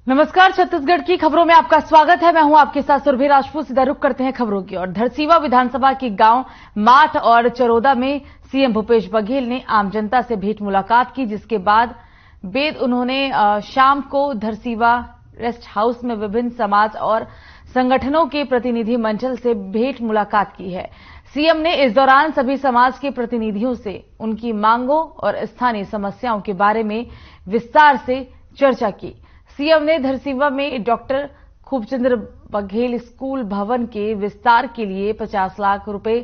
नमस्कार, छत्तीसगढ़ की खबरों में आपका स्वागत है। मैं हूं आपके साथ सुरभि राजपूत। सीधा रुख करते हैं खबरों की ओर। धरसीवा विधानसभा के गांव माठ और चरोदा में सीएम भूपेश बघेल ने आम जनता से भेंट मुलाकात की, जिसके बाद उन्होंने शाम को धरसीवा रेस्ट हाउस में विभिन्न समाज और संगठनों के प्रतिनिधि मंडल से भेंट मुलाकात की है। सीएम ने इस दौरान सभी समाज के प्रतिनिधियों से उनकी मांगों और स्थानीय समस्याओं के बारे में विस्तार से चर्चा की। सीएम ने धरसीवा में डॉक्टर खूबचंद्र बघेल स्कूल भवन के विस्तार के लिए 50 लाख रुपए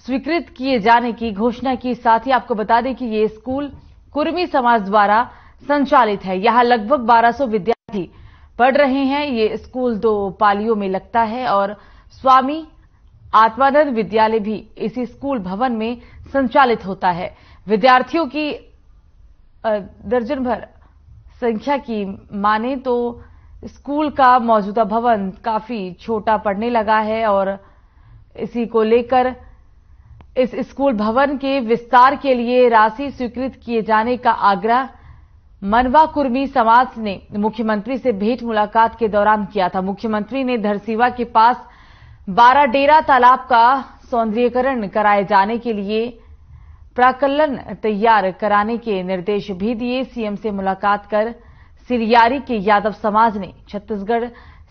स्वीकृत किए जाने की घोषणा की। साथ ही आपको बता दें कि ये स्कूल कुर्मी समाज द्वारा संचालित है। यहां लगभग 1200 विद्यार्थी पढ़ रहे हैं। ये स्कूल 2 पालियों में लगता है और स्वामी आत्मानंद विद्यालय भी इसी स्कूल भवन में संचालित होता है। विद्यार्थियों की दर्जन भर संख्या की माने तो स्कूल का मौजूदा भवन काफी छोटा पड़ने लगा है और इसी को लेकर इस स्कूल भवन के विस्तार के लिए राशि स्वीकृत किए जाने का आग्रह मनवा कुर्मी समाज ने मुख्यमंत्री से भेंट मुलाकात के दौरान किया था। मुख्यमंत्री ने धरसीवा के पास 12 डेरा तालाब का सौंदर्यीकरण कराए जाने के लिए प्राक्कलन तैयार कराने के निर्देश भी दिए। सीएम से मुलाकात कर सिरियारी के यादव समाज ने छत्तीसगढ़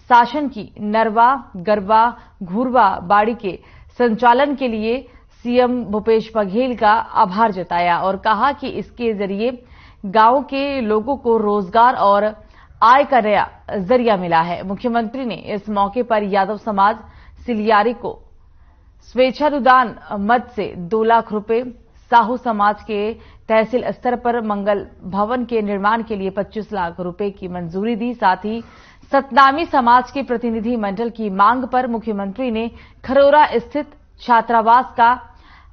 शासन की नरवा, गरबा, घुरवा बाड़ी के संचालन के लिए सीएम भूपेश बघेल का आभार जताया और कहा कि इसके जरिए गांव के लोगों को रोजगार और आय का नया जरिया मिला है। मुख्यमंत्री ने इस मौके पर यादव समाज सिलियारी को स्वेच्छानुदान मद से 2 लाख रुपए, साहू समाज के तहसील स्तर पर मंगल भवन के निर्माण के लिए 25 लाख रुपए की मंजूरी दी। साथ ही सतनामी समाज के प्रतिनिधि मंडल की मांग पर मुख्यमंत्री ने खरोरा स्थित छात्रावास का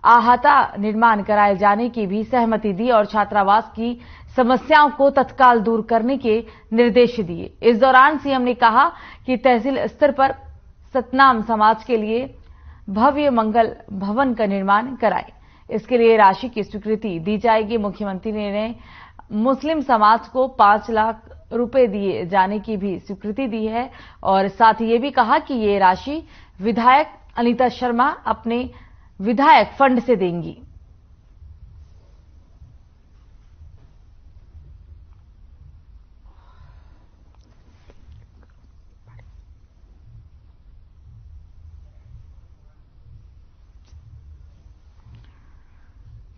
आहता निर्माण कराए जाने की भी सहमति दी और छात्रावास की समस्याओं को तत्काल दूर करने के निर्देश दिए। इस दौरान सीएम ने कहा कि तहसील स्तर पर सतनाम समाज के लिए भव्य मंगल भवन का निर्माण कराए। इसके लिए राशि की स्वीकृति दी जाएगी। मुख्यमंत्री ने मुस्लिम समाज को 5 लाख रुपए दिए जाने की भी स्वीकृति दी है और साथ ही ये भी कहा कि ये राशि विधायक अनीता शर्मा अपने विधायक फंड से देंगी।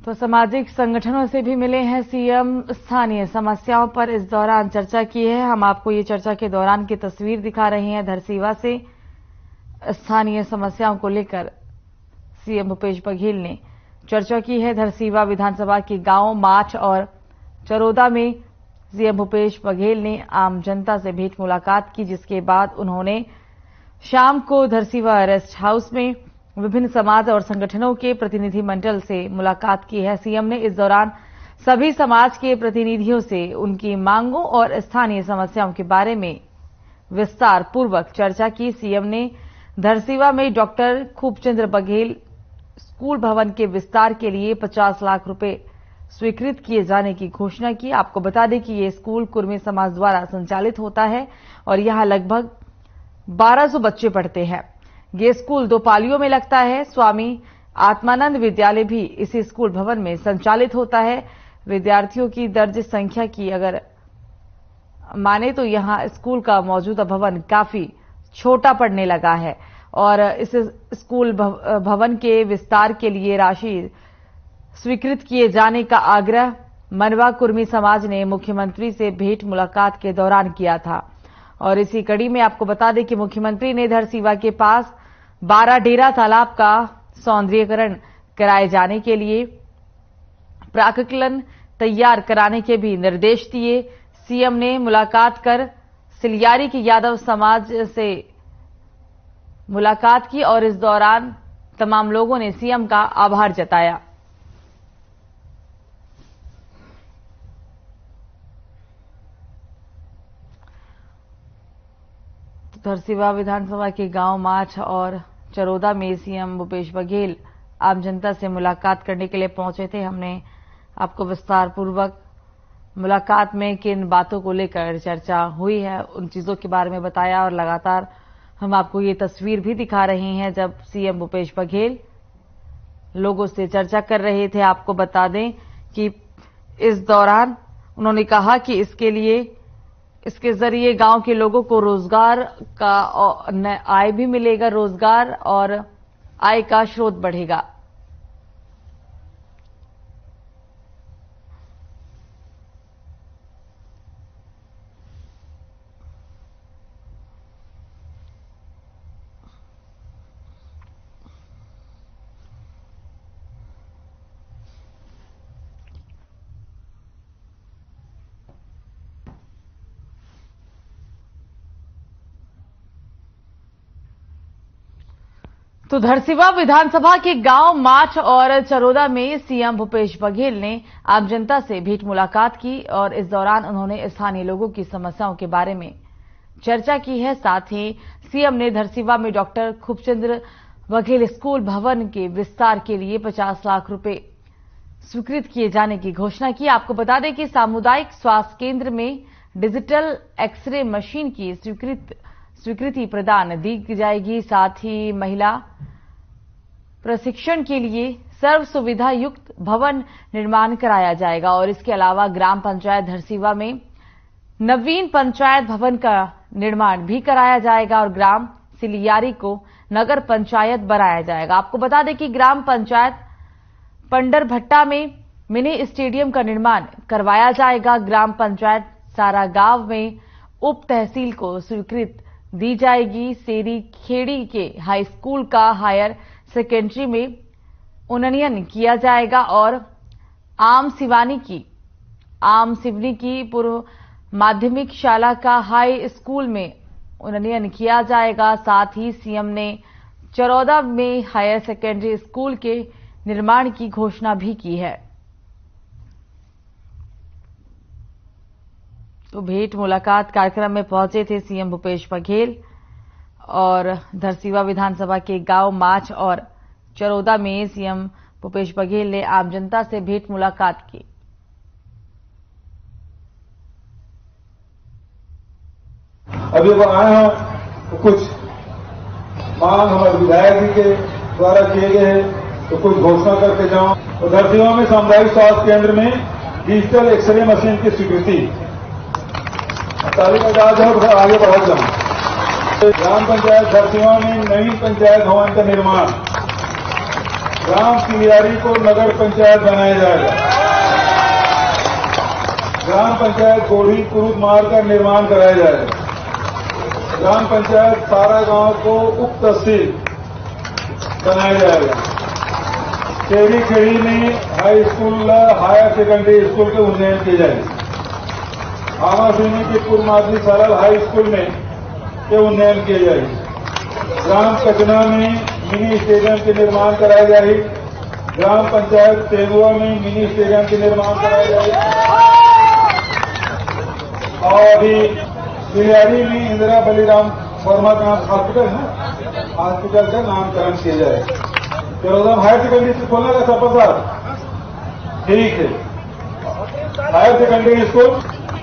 तो सामाजिक संगठनों से भी मिले हैं सीएम। स्थानीय समस्याओं पर इस दौरान चर्चा की है। हम आपको ये चर्चा के दौरान की तस्वीर दिखा रहे हैं। धरसीवा से स्थानीय समस्याओं को लेकर सीएम भूपेश बघेल ने चर्चा की है। धरसीवा विधानसभा के गांव माठ और चरोदा में सीएम भूपेश बघेल ने आम जनता से भेंट मुलाकात की, जिसके बाद उन्होंने शाम को धरसीवा रेस्ट हाउस में विभिन्न समाज और संगठनों के प्रतिनिधि मंडल से मुलाकात की है। सीएम ने इस दौरान सभी समाज के प्रतिनिधियों से उनकी मांगों और स्थानीय समस्याओं के बारे में विस्तार पूर्वक चर्चा की। सीएम ने धरसीवा में डॉक्टर खूबचंद्र बघेल स्कूल भवन के विस्तार के लिए 50 लाख रुपए स्वीकृत किए जाने की घोषणा की। आपको बता दें कि ये स्कूल कुर्मी समाज द्वारा संचालित होता है और यहां लगभग 1200 बच्चे पढ़ते हैं। ये स्कूल 2 पालियों में लगता है। स्वामी आत्मानंद विद्यालय भी इसी स्कूल भवन में संचालित होता है। विद्यार्थियों की दर्ज संख्या की अगर माने तो यहां स्कूल का मौजूदा भवन काफी छोटा पड़ने लगा है और इस स्कूल भवन के विस्तार के लिए राशि स्वीकृत किए जाने का आग्रह मनवा कुर्मी समाज ने मुख्यमंत्री से भेंट मुलाकात के दौरान किया था। और इसी कड़ी में आपको बता दें कि मुख्यमंत्री ने धरसीवा के पास 12 डेरा तालाब का सौंदर्यीकरण कराए जाने के लिए प्राक्कलन तैयार कराने के भी निर्देश दिए। सीएम ने मुलाकात कर सिलियारी के यादव समाज से मुलाकात की और इस दौरान तमाम लोगों ने सीएम का आभार जताया। धरसीवा विधानसभा के गांव माठ और चरोदा में सीएम भूपेश बघेल आम जनता से मुलाकात करने के लिए पहुंचे थे। हमने आपको विस्तार पूर्वक मुलाकात में किन बातों को लेकर चर्चा हुई है, उन चीजों के बारे में बताया। और लगातार हम आपको ये तस्वीर भी दिखा रहे हैं जब सीएम भूपेश बघेल लोगों से चर्चा कर रहे थे। आपको बता दें कि इस दौरान उन्होंने कहा कि इसके जरिए गांव के लोगों को रोजगार का आय भी मिलेगा, रोजगार और आय का स्रोत बढ़ेगा। तो धरसीवा विधानसभा के गांव माठ और चरोदा में सीएम भूपेश बघेल ने आम जनता से भेंट मुलाकात की और इस दौरान उन्होंने स्थानीय लोगों की समस्याओं के बारे में चर्चा की है। साथ ही सीएम ने धरसीवा में डॉक्टर खूबचंद बघेल स्कूल भवन के विस्तार के लिए 50 लाख रुपए स्वीकृत किए जाने की घोषणा की। आपको बता दें कि सामुदायिक स्वास्थ्य केंद्र में डिजिटल एक्सरे मशीन की स्वीकृति प्रदान दी जाएगी। साथ ही महिला प्रशिक्षण के लिए सर्व सुविधा युक्त भवन निर्माण कराया जाएगा और इसके अलावा ग्राम पंचायत धरसीवा में नवीन पंचायत भवन का निर्माण भी कराया जाएगा और ग्राम सिलियारी को नगर पंचायत बनाया जाएगा। आपको बता दें कि ग्राम पंचायत पंडरभट्टा में मिनी स्टेडियम का निर्माण करवाया जाएगा। ग्राम पंचायत सारा गांव में उप तहसील को स्वीकृत दी जाएगी। सेरी खेड़ी के हाई स्कूल का हायर सेकेंडरी में उन्नयन किया जाएगा और आम सिवनी की पूर्व माध्यमिक शाला का हाई स्कूल में उन्नयन किया जाएगा। साथ ही सीएम ने चरौदा में हायर सेकेंडरी स्कूल के निर्माण की घोषणा भी की है। तो भेंट मुलाकात कार्यक्रम में पहुंचे थे सीएम भूपेश बघेल और धरसीवा विधानसभा के गांव माछ और चरौदा में सीएम भूपेश बघेल ने आम जनता से भेंट मुलाकात की। अभी वो आए हैं तो कुछ मांग हमारे विधायक जी के द्वारा किए गए हैं तो कुछ घोषणा करके जाऊं। तो धरसीवा में सामुदायिक स्वास्थ्य केंद्र में डिजिटल एक्सरे मशीन की स्वीकृति तारीख आगे बढ़ा जाऊं। ग्राम पंचायत धरसीवा में नई पंचायत भवन का निर्माण, ग्राम सिलियारी को नगर पंचायत बनाया जाएगा। ग्राम पंचायत गोढ़ी कुरुद मार्ग का निर्माण कराया जाएगा। ग्राम पंचायत सारा गांव को उप तहसील बनाया जाएगा। सेरी खेड़ी में high school higher secondary school के उन्नयन किए जाएंगे। आवासीनी के पूर्व माध्यमिक शाला हाई स्कूल में के उन्नयन किए जाएंगे। ग्राम कचना में मिनी स्टेडियम के निर्माण कराया जाएगी। ग्राम पंचायत तेंदुआ में मिनी स्टेडियम के निर्माण कराया जाएगा और सिलियारी में इंदिरा बलिराम वर्मा का हॉस्पिटल है, हॉस्पिटल का नामकरण किया जाएगा। चरौदा हायर सेकेंडरी स्कूल खोलने का प्रसाद ठीक है। हायर सेकेंडरी स्कूल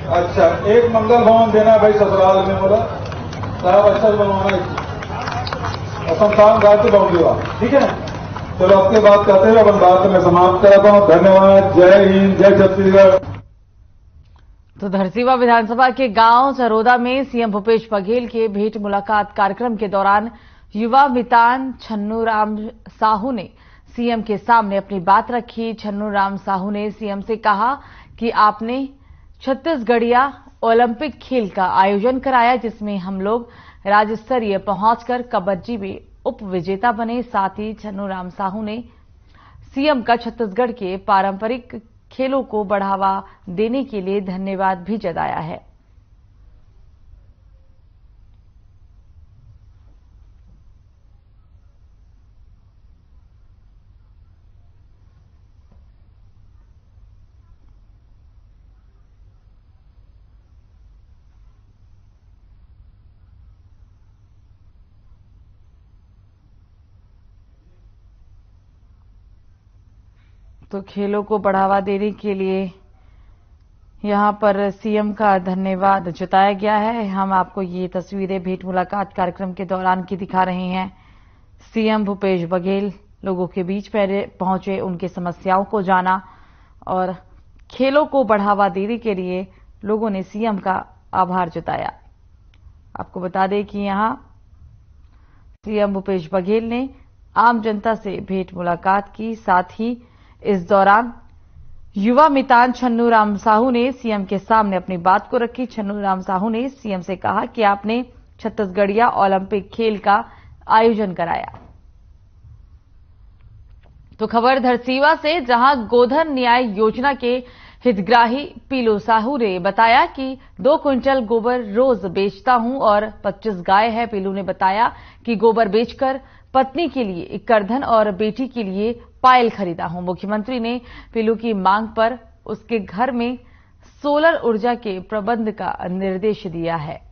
अच्छा, एक मंगल भवन देना भाई ससुराल में बोला साहब, अच्छा बनवाना है शमशान घाट से बाउंड्री वाला, ठीक है ना। चलो आपके बात करते हुए अपन बात मैं समाप्त कराता हूँ। धन्यवाद। जय हिंद, जय छत्तीसगढ़। तो धरसीवा विधानसभा के गांव चरोदा में सीएम भूपेश बघेल के भेंट मुलाकात कार्यक्रम के दौरान युवा मितान छन्नू राम साहू ने सीएम के सामने अपनी बात रखी। छन्नू राम साहू ने सीएम से कहा कि आपने छत्तीसगढ़िया ओलंपिक खेल का आयोजन कराया जिसमें हम लोग राज्य स्तरीय पहुंचकर कबड्डी में उप विजेता बने। साथ ही छन्नू राम साहू ने सीएम का छत्तीसगढ़ के पारंपरिक खेलों को बढ़ावा देने के लिए धन्यवाद भी जताया है। तो खेलों को बढ़ावा देने के लिए यहां पर सीएम का धन्यवाद जताया गया है। हम आपको ये तस्वीरें भेंट मुलाकात कार्यक्रम के दौरान की दिखा रहे हैं। सीएम भूपेश बघेल लोगों के बीच पहुंचे, उनकी समस्याओं को जाना और खेलों को बढ़ावा देने के लिए लोगों ने सीएम का आभार जताया। आपको बता दें कि यहां सीएम भूपेश बघेल ने आम जनता से भेंट मुलाकात की। साथ ही इस दौरान युवा मितान छन्नू राम साहू ने सीएम के सामने अपनी बात को रखी। छन्नू राम साहू ने सीएम से कहा कि आपने छत्तीसगढ़िया ओलंपिक खेल का आयोजन कराया। तो खबर धरसीवा से, जहां गोधन न्याय योजना के हितग्राही पीलू साहू ने बताया कि 2 क्विंटल गोबर रोज बेचता हूं और 25 गाय है। पीलू ने बताया कि गोबर बेचकर पत्नी के लिए एक करधन और बेटी के लिए पायल खरीदा हूं। मुख्यमंत्री ने पीलू की मांग पर उसके घर में सोलर ऊर्जा के प्रबंध का निर्देश दिया है।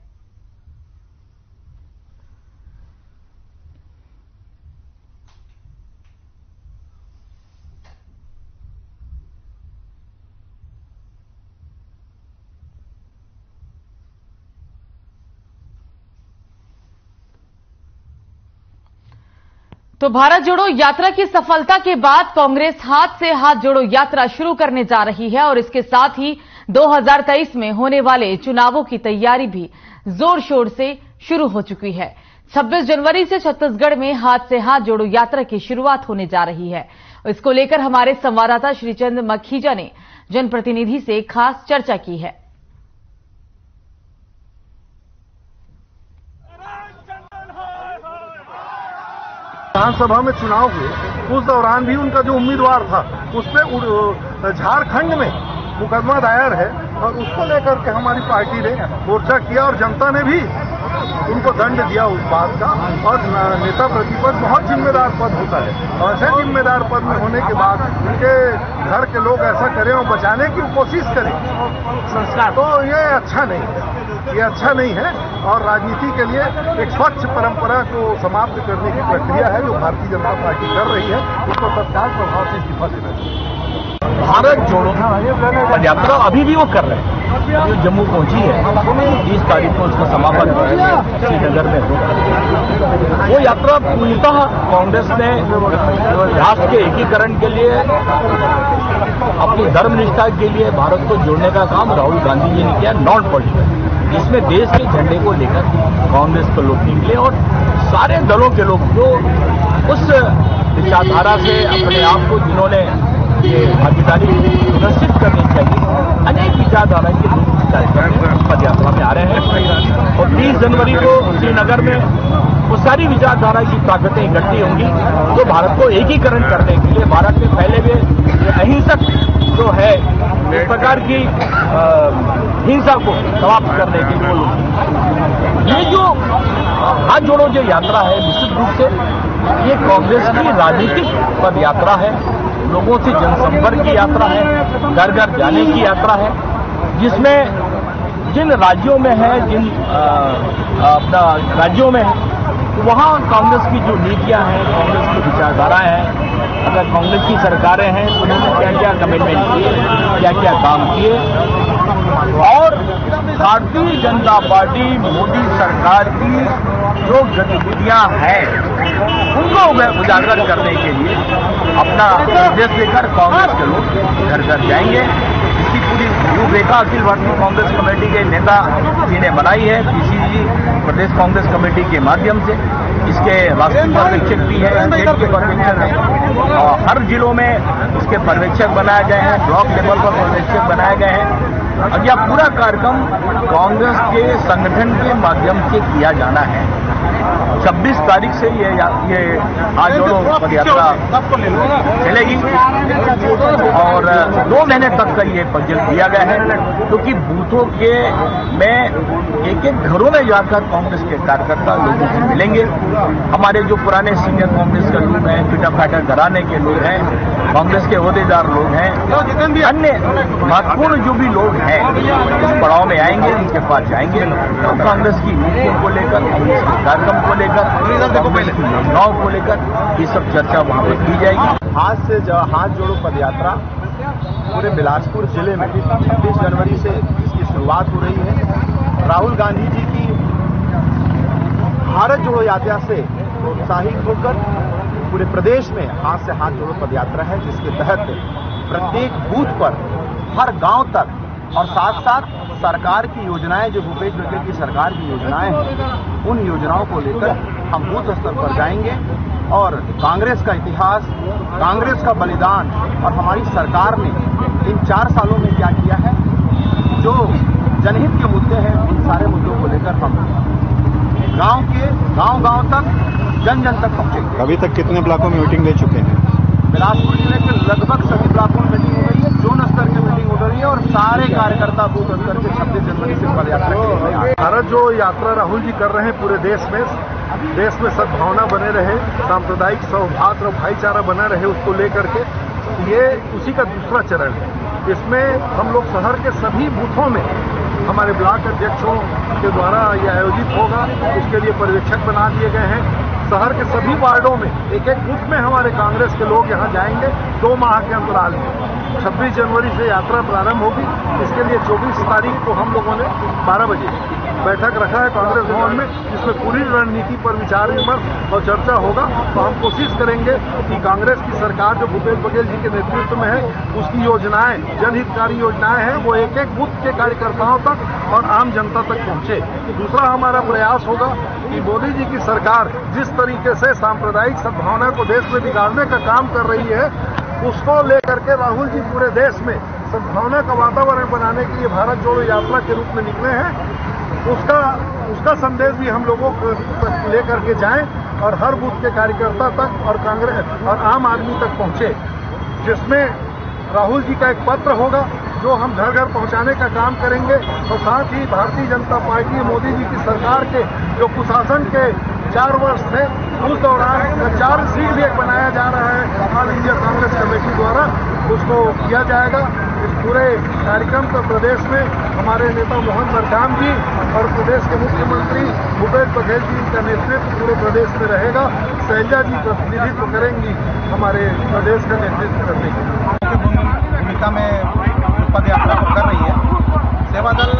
तो भारत जोड़ो यात्रा की सफलता के बाद कांग्रेस हाथ से हाथ जोड़ो यात्रा शुरू करने जा रही है और इसके साथ ही 2023 में होने वाले चुनावों की तैयारी भी जोर शोर से शुरू हो चुकी है। 26 जनवरी से छत्तीसगढ़ में हाथ से हाथ जोड़ो यात्रा की शुरुआत होने जा रही है। इसको लेकर हमारे संवाददाता श्रीचंद मखीजा ने जनप्रतिनिधि से खास चर्चा की है। विधानसभा में चुनाव हुए, उस दौरान भी उनका जो उम्मीदवार था उस पर झारखंड में मुकदमा दायर है और उसको लेकर के हमारी पार्टी ने मोर्चा किया और जनता ने भी उनको दंड दिया उस बात का। और नेता प्रतिपक्ष बहुत जिम्मेदार पद होता है और ऐसे जिम्मेदार पद में होने के बाद उनके घर के लोग ऐसा करें और बचाने की कोशिश करें संस्कार, तो ये अच्छा नहीं है, ये अच्छा नहीं है। और राजनीति के लिए एक स्वच्छ परंपरा को समाप्त करने की प्रक्रिया है जो भारतीय जनता पार्टी कर रही है, उसको तत्काल प्रभाव से इस्तीफा देना चाहिए। भारत जोड़ो यात्रा अभी भी वो कर रहे हैं, जो जम्मू पहुंची है 30 तारीख को उसका समापन श्रीनगर में होगा। वो यात्रा पूर्णतः कांग्रेस ने राष्ट्र के एकीकरण के लिए, अपनी धर्मनिष्ठा के लिए भारत को जोड़ने का काम राहुल गांधी जी ने किया, नॉन पॉलिटिकल, जिसमें देश के झंडे को लेकर कांग्रेस के लोग निकले और सारे दलों के लोग जो उस विचारधारा से अपने आप को जिन्होंने ये भागीदारी सुनिश्चित करनी चाहिए, अनेक विचारधारा के लोग कार्यक्रम पद यात्रा में आ रहे हैं और 30 जनवरी को श्रीनगर में वो सारी विचारधारा की ताकतें इकट्ठी होंगी तो भारत को एकीकरण करने के लिए, भारत में फैले हुए अहिंसक जो है इस प्रकार की हिंसा को समाप्त करने के लिए ये जो हाथ जोड़ो जो यात्रा है, निश्चित रूप से ये कांग्रेस की राजनीतिक पद यात्रा है, लोगों से जनसंपर्क की यात्रा है, घर घर जाने की यात्रा है, जिसमें जिन राज्यों में है, जिन अपना राज्यों में है, वहाँ कांग्रेस की जो नीतियां हैं, कांग्रेस की विचारधाराएं हैं, अगर कांग्रेस की सरकारें हैं तो उन्होंने क्या क्या कमिटमेंट किए, क्या क्या काम किए और भारतीय जनता पार्टी मोदी सरकार की जो गतिविधियां हैं उनको उजागर करने के लिए अपना निर्देश लेकर कांग्रेस के लोग घर घर जाएंगे। इसकी पूरी रूपरेखा अखिल भारतीय कांग्रेस कमेटी के नेता जी ने बनाई है, पीसीसी प्रदेश कांग्रेस कमेटी के माध्यम से। इसके राष्ट्रीय पर्यवेक्षक भी है, स्टेट के पर्यवेक्षक हैं और हर जिलों में इसके पर्यवेक्षक बनाए गए हैं, ब्लॉक लेवल पर पर्यवेक्षक बनाए गए हैं और यह पूरा कार्यक्रम कांग्रेस के संगठन के माध्यम से किया जाना है। 26 तारीख से ये आज जोड़ो पद यात्रा चलेगी और 2 महीने तक का ये बजट दिया गया है, क्योंकि बूथों के में एक एक घरों में जाकर कांग्रेस के कार्यकर्ता लोगों से मिलेंगे। हमारे जो पुराने सीनियर कांग्रेस के लोग हैं, पिटा फाटा घराने के लोग हैं, कांग्रेस के ओहदेदार लोग हैं, अन्य महत्वपूर्ण जो भी लोग हैं इस पड़ाव में आएंगे, उनके पास जाएंगे और कांग्रेस की नीतियों को लेकर, कांग्रेस के कार्यक्रम को लेकर, कांग्रेस की योजनाओं को लेकर ये सब चर्चा वहां पर की जाएगी। हाथ जोड़ो पदयात्रा पूरे बिलासपुर जिले में 26 जनवरी से इसकी शुरुआत हो रही है। राहुल गांधी जी की भारत जोड़ो यात्रा से प्रोत्साहित होकर पूरे प्रदेश में हाथ से हाथ जोड़ो पदयात्रा है, जिसके तहत प्रत्येक बूथ पर हर गांव तक और साथ साथ सरकार की योजनाएं, जो भूपेश बघेल की सरकार की योजनाएं हैं, उन योजनाओं को लेकर हम बूथ स्तर पर जाएंगे और कांग्रेस का इतिहास, कांग्रेस का बलिदान और हमारी सरकार ने इन 4 सालों में क्या किया है, जो जनहित के मुद्दे हैं, उन सारे मुद्दों को लेकर हम गांव तक, जन जन तक पहुंचेंगे। अभी तक कितने ब्लॉकों में मीटिंग ले चुके हैं? बिलासपुर जिले के लगभग सभी ब्लॉकों में मीटिंग हो रही है, जोन स्तर की मीटिंग हो रही है और सारे कार्यकर्ता बूथ स्तर के 26 जनवरी से पदयात्रा के लिए भारत जो यात्रा राहुल जी कर रहे हैं पूरे देश में सद्भावना बने रहे, सांप्रदायिक सौहार्द और भाईचारा बना रहे, उसको लेकर के ये उसी का दूसरा चरण है। इसमें हम लोग शहर के सभी बूथों में हमारे ब्लॉक अध्यक्षों के द्वारा ये आयोजित होगा, इसके लिए पर्यवेक्षक बना दिए गए हैं। शहर के सभी वार्डों में एक एक बूथ में हमारे कांग्रेस के लोग यहां जाएंगे 2 माह के अंतराल में। 26 जनवरी से यात्रा प्रारंभ होगी। इसके लिए 24 तारीख को हम लोगों ने 12 बजे बैठक रखा है कांग्रेस भवन में, जिसमें पूरी रणनीति पर विचार विमर्श और चर्चा होगा। तो हम कोशिश करेंगे कि कांग्रेस की सरकार जो भूपेश बघेल जी के नेतृत्व में है, उसकी योजनाएं, जनहितकारी योजनाएं हैं, वो एक एक बूथ के कार्यकर्ताओं तक और आम जनता तक पहुंचे। दूसरा हमारा प्रयास होगा कि मोदी जी की सरकार जिस तरीके से सांप्रदायिक सद्भावना को देश में बिगाड़ने का काम कर रही है, उसको लेकर के राहुल जी पूरे देश में सद्भावना का वातावरण बनाने के लिए भारत जोड़ो यात्रा के रूप में निकले हैं। उसका संदेश भी हम लोगों को लेकर के जाएं और हर बूथ के कार्यकर्ता तक और कांग्रेस और आम आदमी तक पहुंचे, जिसमें राहुल जी का एक पत्र होगा जो हम घर घर पहुंचाने का काम करेंगे। और साथ ही भारतीय जनता पार्टी मोदी जी की सरकार के जो कुशासन के 4 वर्ष थे, उस दौरान 4 सीट भी एक बनाया जा रहा है ऑल इंडिया कांग्रेस कमेटी द्वारा, उसको किया जाएगा। इस पूरे कार्यक्रम को प्रदेश में हमारे नेता मोहन मरकाम जी और प्रदेश के मुख्यमंत्री भूपेश बघेल जी का नेतृत्व पूरे प्रदेश में रहेगा। शैलजा जी प्रतिनिधित्व करेंगी हमारे प्रदेश का नेतृत्व करने की भूमिका में पद यात्रा कर रही है। सेवा दल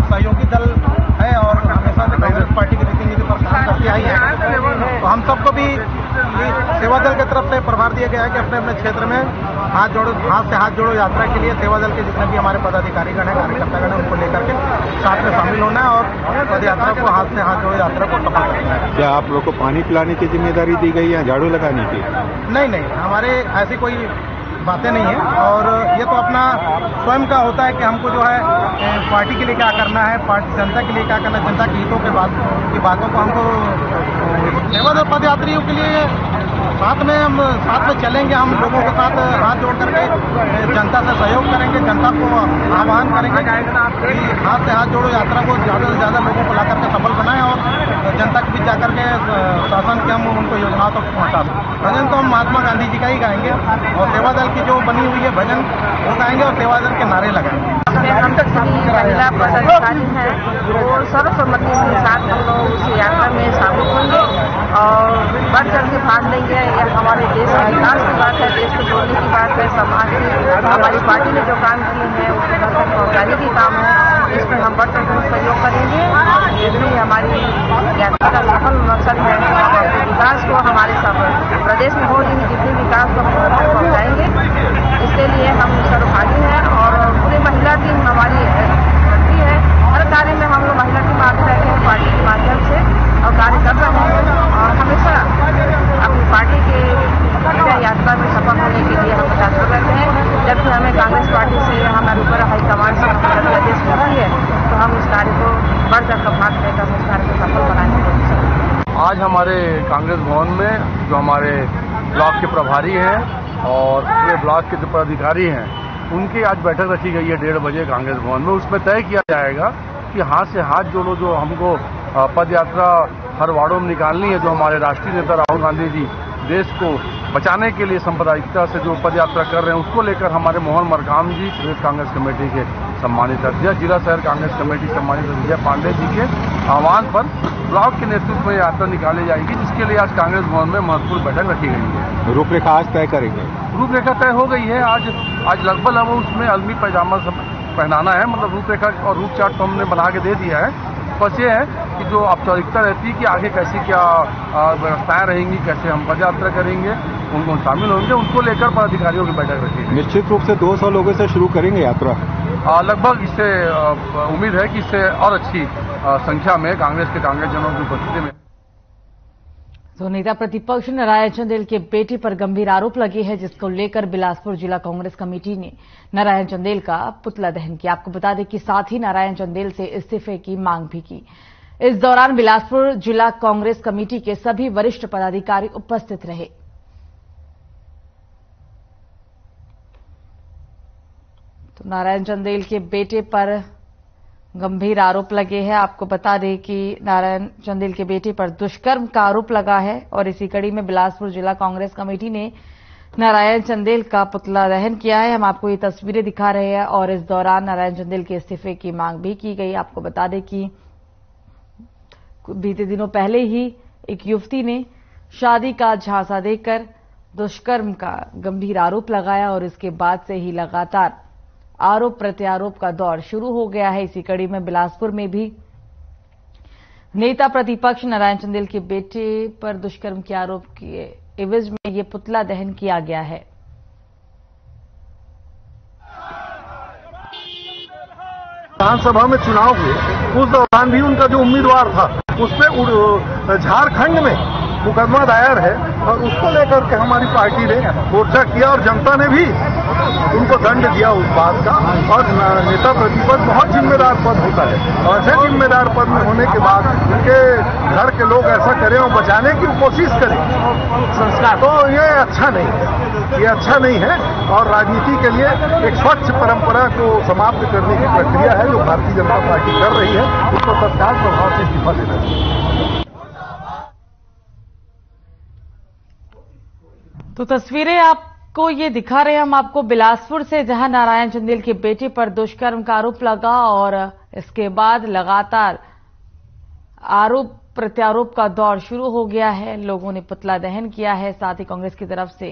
सहयोगी दल है और हमेशा से कांग्रेस पार्टी की रीति नीति पर काम करती आई है। तो हम सबको भी सेवा दल की तरफ से प्रभार दिया गया है कि अपने अपने क्षेत्र में हाथ से हाथ जोड़ो यात्रा के लिए सेवा दल के जितने भी हमारे पदाधिकारीगण हैं, कार्यकर्तागण हैं, उनको लेकर के साथ में शामिल होना है और पद यात्रा को हाथ से हाथ जोड़ो यात्रा को सफल करना है। क्या आप लोग को पानी पिलाने की जिम्मेदारी दी गई है, झाड़ू लगाने की? नहीं, हमारे ऐसी कोई बातें नहीं है और ये तो अपना स्वयं का होता है कि हमको जो है पार्टी के लिए क्या करना है, पार्टी जनता के लिए क्या करना है, जनता के हितों की बातों को हमको सेवा दल पदयात्रियों के लिए साथ में चलेंगे। हम लोगों के साथ हाथ जोड़ करके जनता से सहयोग करेंगे, जनता को आह्वान करेंगे कि हाथ से हाथ जोड़ो यात्रा को ज़्यादा से ज़्यादा लोगों को ला करके सफल बनाएं और जनता के बीच जाकर के शासन के हम उनको योजनाओं तक पहुँचा दें। भजन तो हम महात्मा गांधी जी का ही गाएंगे और सेवा दल की जो बनी हुई है भजन वो गाएंगे और सेवा दल के नारे लगाएंगे। हम तक सभी महिला पदाधिकारी हैं, वो सर्वसम्मति के साथ हम लोग उस यात्रा में शामिल होंगे और बढ़ चढ़ के भाग लेंगे। यह हमारे देश के विकास की बात है, देश को जोड़ने की बात है, समाज की हमारी पार्टी ने जो काम किए हैं उसको घर तक पहुँचाने की काम है, इसमें हम बढ़ चढ़ कर सहयोग करेंगे। यही हमारी यात्रा का सफल मकसद है। विकास को हमारे प्रदेश में हो रही जितनी विकास को पहुँचाएंगे, इसके लिए हम सर्वभागी हैं और पूरी महिला टीम हमारी करती है। हर कार्य में हम लोग महिला टीम आगे रहते हैं पार्टी के माध्यम से और कार्य कर रहे हैं और हमेशा अपनी पार्टी के यात्रा में सफल होने के लिए हम तत्पर रहते हैं। जब भी हमें कांग्रेस पार्टी से हमारे ऊपर हाईकमान से आदेश मिलती है तो हम इस कार्य को बढ़ चढ़ कर भाग लेकर इस कार्य को सफल बनाने की कोशिश करते हैं। आज हमारे कांग्रेस भवन में जो हमारे ब्लॉक के प्रभारी हैं और पूरे ब्लॉक के जो पदाधिकारी हैं, उनकी आज बैठक रखी गई है 1:30 बजे कांग्रेस भवन में। उसमें तय किया जाएगा कि हाथ से हाथ जोड़ो जो हमको पद यात्रा हर वार्डों में निकालनी है, जो हमारे राष्ट्रीय नेता राहुल गांधी जी देश को बचाने के लिए सांप्रदायिकता से जो पद यात्रा कर रहे हैं, उसको लेकर हमारे मोहन मरकाम जी प्रदेश कांग्रेस कमेटी के सम्मानित अध्यक्ष जिला शहर कांग्रेस कमेटी सम्मानित विजय पांडे जी के आह्वान पर ब्लॉक के नेतृत्व में यात्रा निकाली जाएगी, जिसके लिए आज कांग्रेस भवन में महत्वपूर्ण बैठक रखी गई है। रूपरेखा आज तय करेंगे? रूपरेखा तय हो गई है। आज लगभग अब उसमें अलमी पैजामा सब पहनाना है, मतलब रूपरेखा और रूट चार्ट तो हमने बना के दे दिया है। बस ये है कि जो औपचारिकता रहती है कि आगे कैसी क्या व्यवस्थाएं रहेंगी, कैसे हम पद यात्रा करेंगे, उनको शामिल होंगे, उनको लेकर पदाधिकारियों की बैठक रखेंगे। निश्चित रूप से 200 लोगों से शुरू करेंगे यात्रा। लगभग इससे उम्मीद है कि इससे और अच्छी संख्या में कांग्रेस के कांग्रेसजनों की उपस्थिति में। तो नेता प्रतिपक्ष नारायण चंदेल के बेटे पर गंभीर आरोप लगे हैं, जिसको लेकर बिलासपुर जिला कांग्रेस कमेटी ने नारायण चंदेल का पुतला दहन किया। आपको बता दें कि साथ ही नारायण चंदेल से इस्तीफे की मांग भी की। इस दौरान बिलासपुर जिला कांग्रेस कमेटी के सभी वरिष्ठ पदाधिकारी उपस्थित रहे। तो नारायण चंदेल के बेटे पर गंभीर आरोप लगे हैं। आपको बता दें कि नारायण चंदेल के बेटे पर दुष्कर्म का आरोप लगा है और इसी कड़ी में बिलासपुर जिला कांग्रेस कमेटी ने नारायण चंदेल का पुतला दहन किया है। हम आपको ये तस्वीरें दिखा रहे हैं और इस दौरान नारायण चंदेल के इस्तीफे की मांग भी की गई। आपको बता दें कि बीते दिनों पहले ही एक युवती ने शादी का झांसा देकर दुष्कर्म का गंभीर आरोप लगाया और इसके बाद से ही लगातार आरोप प्रत्यारोप का दौर शुरू हो गया है। इसी कड़ी में बिलासपुर में भी नेता प्रतिपक्ष नारायण चंदेल के बेटे पर दुष्कर्म के आरोप के एवज में ये पुतला दहन किया गया है। विधानसभा में चुनाव हुए उस दौरान भी उनका जो उम्मीदवार था उस पर झारखंड में मुकदमा दायर है और उसको लेकर के हमारी पार्टी ने मोर्चा किया और जनता ने भी उनको दंड दिया उस बात का। और नेता प्रतिपक्ष बहुत जिम्मेदार पद होता है और ऐसे जिम्मेदार पद में होने के बाद उनके घर के लोग ऐसा करें और बचाने की कोशिश करें संस्कार, तो ये अच्छा नहीं है, ये अच्छा नहीं है। और राजनीति के लिए एक स्वच्छ परंपरा को समाप्त करने की प्रक्रिया है जो भारतीय जनता पार्टी कर रही है, उसको तत्काल प्रभाव से इस्तीफा देना चाहिए। तो तस्वीरें आपको ये दिखा रहे हैं हम आपको बिलासपुर से, जहां नारायण चंदेल के बेटे पर दुष्कर्म का आरोप लगा और इसके बाद लगातार आरोप प्रत्यारोप का दौर शुरू हो गया है। लोगों ने पुतला दहन किया है, साथ ही कांग्रेस की तरफ से,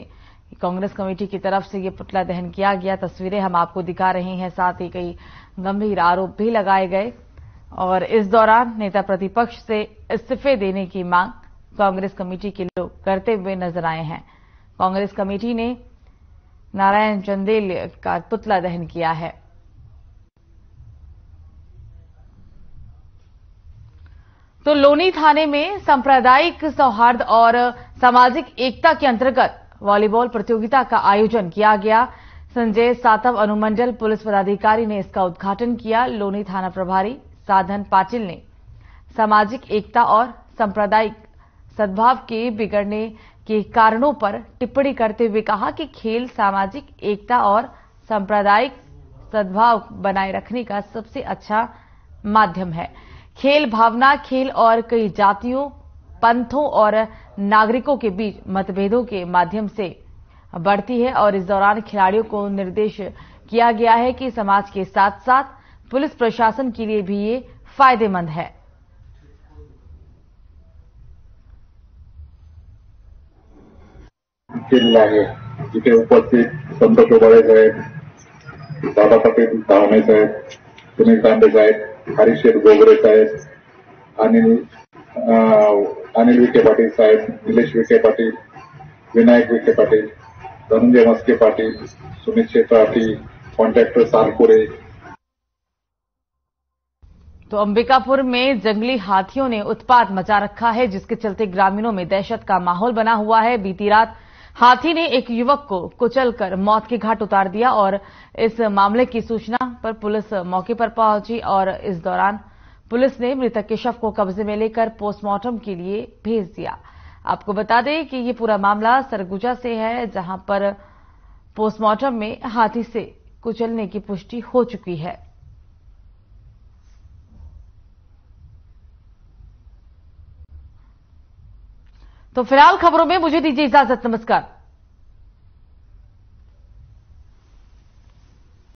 कांग्रेस कमेटी की तरफ से ये पुतला दहन किया गया। तस्वीरें हम आपको दिखा रहे हैं, साथ ही कई गंभीर आरोप भी लगाए गए और इस दौरान नेता प्रतिपक्ष से इस्तीफे देने की मांग कांग्रेस कमेटी के लोग करते हुए नजर आए हैं। कांग्रेस कमेटी ने नारायण चंदेल का पुतला दहन किया है। तो लोनी थाने में सांप्रदायिक सौहार्द और सामाजिक एकता के अंतर्गत वॉलीबॉल प्रतियोगिता का आयोजन किया गया। संजय सातव अनुमंडल पुलिस पदाधिकारी ने इसका उद्घाटन किया। लोनी थाना प्रभारी साधन पाटिल ने सामाजिक एकता और सांप्रदायिक सद्भाव के बिगड़ने के कारणों पर टिप्पणी करते हुए कहा कि खेल सामाजिक एकता और सांप्रदायिक सद्भाव बनाए रखने का सबसे अच्छा माध्यम है। खेल भावना, खेल और कई जातियों, पंथों और नागरिकों के बीच मतभेदों के माध्यम से बढ़ती है और इस दौरान खिलाड़ियों को निर्देश किया गया है कि समाज के साथ साथ पुलिस प्रशासन के लिए भी ये फायदेमंद है। जिथे उपस्थित संत शोभाळे साहेब, दादा पाटील तावणे साहेब, सुनील तांबे साहेब, हरीशेठ गोगरे साहेब, अनिल विखे पाटील साहेब, निलेश विखे पाटील, विनायक विखे पाटील, धनंजय मस्के पाटील, सुमित शेट्टी, कॉन्ट्रैक्टर सालपुरे। तो अंबिकापुर में जंगली हाथियों ने उत्पात मचा रखा है, जिसके चलते ग्रामीणों में दहशत का माहौल बना हुआ है। बीती रात हाथी ने एक युवक को कुचलकर मौत के घाट उतार दिया और इस मामले की सूचना पर पुलिस मौके पर पहुंची और इस दौरान पुलिस ने मृतक के शव को कब्जे में लेकर पोस्टमार्टम के लिए भेज दिया। आपको बता दें कि ये पूरा मामला सरगुजा से है, जहां पर पोस्टमार्टम में हाथी से कुचलने की पुष्टि हो चुकी है। तो फिलहाल खबरों में मुझे दीजिए इजाजत। नमस्कार।